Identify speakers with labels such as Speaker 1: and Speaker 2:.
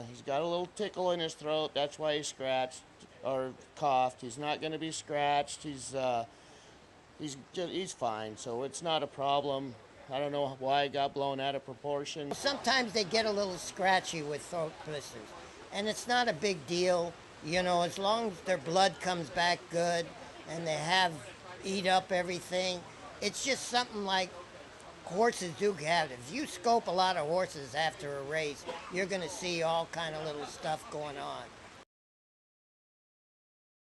Speaker 1: He's got a little tickle in his throat. That's why he scratched or coughed. He's not going to be scratched. He's fine. So it's not a problem. I don't know why it got blown out of proportion.
Speaker 2: Sometimes they get a little scratchy with throat blisters, and it's not a big deal, as long as their blood comes back good and they have eat up everything. It's just something like horses do have. If you scope a lot of horses after a race, you're going to see all kind of little stuff going on.